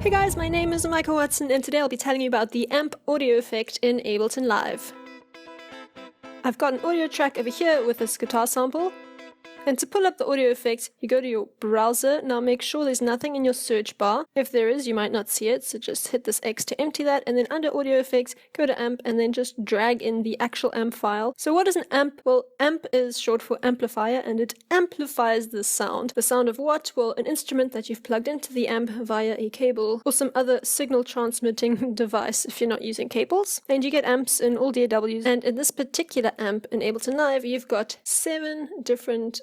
Hey guys, my name is Michael Watson and today I'll be telling you about the amp audio effect in Ableton Live. I've got an audio track over here with this guitar sample. And to pull up the audio effect, you go to your browser. Now make sure there's nothing in your search bar. If there is, you might not see it, so just hit this X to empty that, and then under audio effects, go to amp, and then just drag in the actual amp file. So what is an amp? Well, amp is short for amplifier, and it amplifies the sound. The sound of what? Well, an instrument that you've plugged into the amp via a cable, or some other signal transmitting device if you're not using cables. And you get amps in all DAWs, and in this particular amp in Ableton Live, you've got 7 different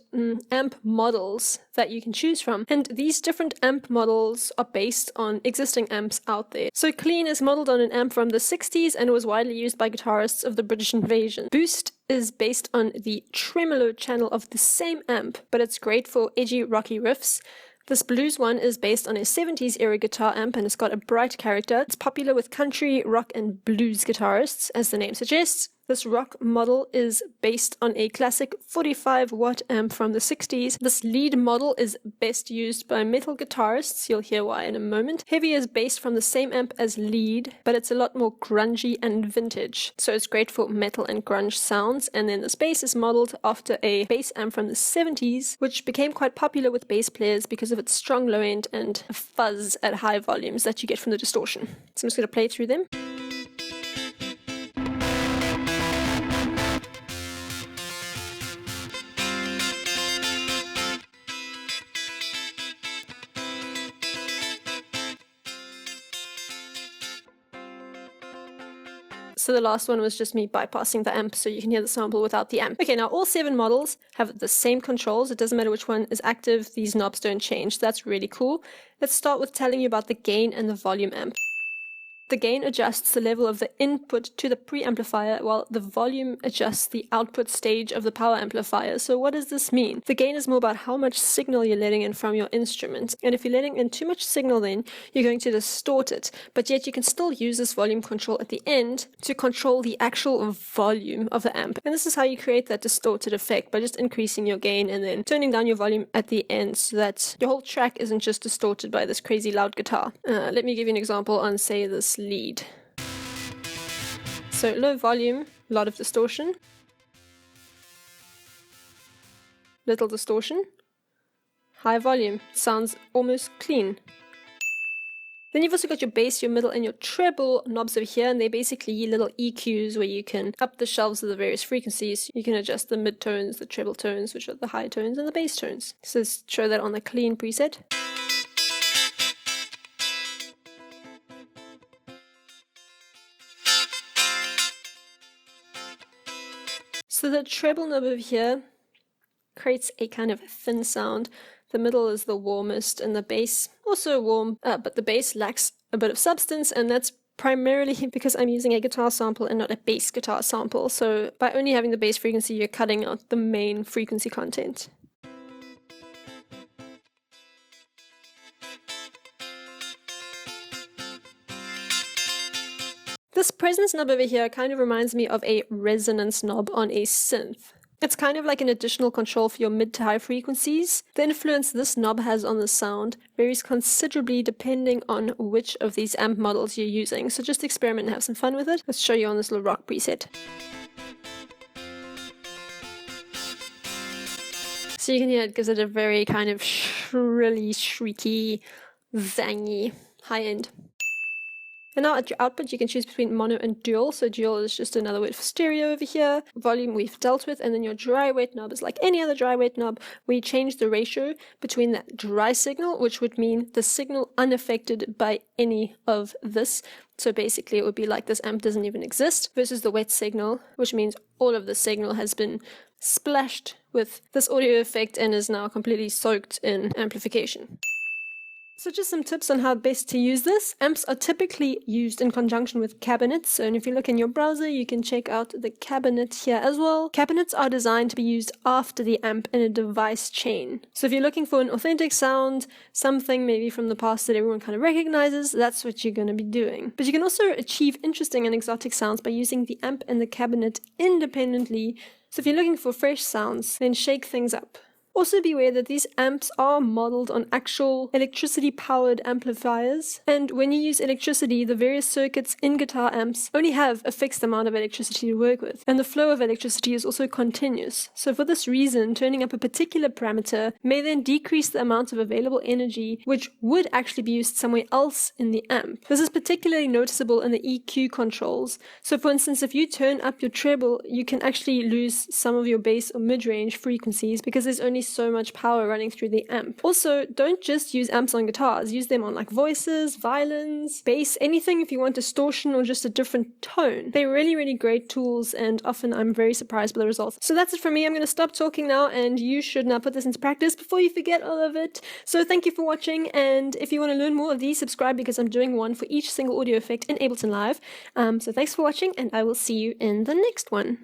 amp models that you can choose from, and these different amp models are based on existing amps out there. So Clean is modeled on an amp from the 60s and was widely used by guitarists of the British Invasion. Boost is based on the tremolo channel of the same amp, but it's great for edgy rocky riffs. This blues one is based on a 70s era guitar amp and it's got a bright character. It's popular with country, rock and blues guitarists, as the name suggests. This rock model is based on a classic 45 watt amp from the 60s. This lead model is best used by metal guitarists. You'll hear why in a moment. Heavy is based from the same amp as lead, but it's a lot more grungy and vintage. So it's great for metal and grunge sounds. And then this bass is modeled after a bass amp from the 70s, which became quite popular with bass players because of its strong low end and fuzz at high volumes that you get from the distortion. So I'm just going to play through them. So the last one was just me bypassing the amp so you can hear the sample without the amp. Okay, now all 7 models have the same controls. It doesn't matter which one is active, these knobs don't change. That's really cool. Let's start with telling you about the gain and the volume amp. The gain adjusts the level of the input to the preamplifier, while the volume adjusts the output stage of the power amplifier. So what does this mean? The gain is more about how much signal you're letting in from your instrument. And if you're letting in too much signal, then you're going to distort it. But yet you can still use this volume control at the end to control the actual volume of the amp. And this is how you create that distorted effect, by just increasing your gain and then turning down your volume at the end so that your whole track isn't just distorted by this crazy loud guitar. Let me give you an example on, say, this lead. So low volume, a lot of distortion, little distortion, high volume, sounds almost clean. Then you've also got your bass, your middle and your treble knobs over here, and they're basically little EQs where you can up the shelves of the various frequencies. You can adjust the mid tones, the treble tones, which are the high tones, and the bass tones. So let's show that on the Clean preset. So the treble knob over here creates a kind of thin sound. The middle is the warmest and the bass also warm, but the bass lacks a bit of substance, and that's primarily because I'm using a guitar sample and not a bass guitar sample. So by only having the bass frequency, you're cutting out the main frequency content. This presence knob over here kind of reminds me of a resonance knob on a synth. It's kind of like an additional control for your mid to high frequencies. The influence this knob has on the sound varies considerably depending on which of these amp models you're using. So just experiment and have some fun with it. Let's show you on this little rock preset. So you can hear it gives it a very kind of shrilly, shrieky, zangy high end. And now at your output, you can choose between mono and dual. So dual is just another word for stereo over here. Volume we've dealt with, and then your dry wet knob is like any other dry wet knob. We change the ratio between that dry signal, which would mean the signal unaffected by any of this. So basically it would be like this amp doesn't even exist, versus the wet signal, which means all of the signal has been splashed with this audio effect and is now completely soaked in amplification. So just some tips on how best to use this. Amps are typically used in conjunction with cabinets, and if you look in your browser you can check out the cabinet here as well. Cabinets are designed to be used after the amp in a device chain. So if you're looking for an authentic sound, something maybe from the past that everyone kind of recognizes, that's what you're going to be doing. But you can also achieve interesting and exotic sounds by using the amp and the cabinet independently. So if you're looking for fresh sounds, then shake things up. Also be aware that these amps are modeled on actual electricity-powered amplifiers, and when you use electricity, the various circuits in guitar amps only have a fixed amount of electricity to work with, and the flow of electricity is also continuous. So for this reason, turning up a particular parameter may then decrease the amount of available energy which would actually be used somewhere else in the amp. This is particularly noticeable in the EQ controls. So for instance, if you turn up your treble, you can actually lose some of your bass or mid-range frequencies because there's only so much power running through the amp. Also, don't just use amps on guitars, use them on like voices, violins, bass, anything if you want distortion or just a different tone. They're really, really great tools, and often I'm very surprised by the results. So that's it from me. I'm going to stop talking now, and you should now put this into practice before you forget all of it. So thank you for watching, and if you want to learn more of these, subscribe because I'm doing one for each single audio effect in Ableton Live. So thanks for watching, and I will see you in the next one.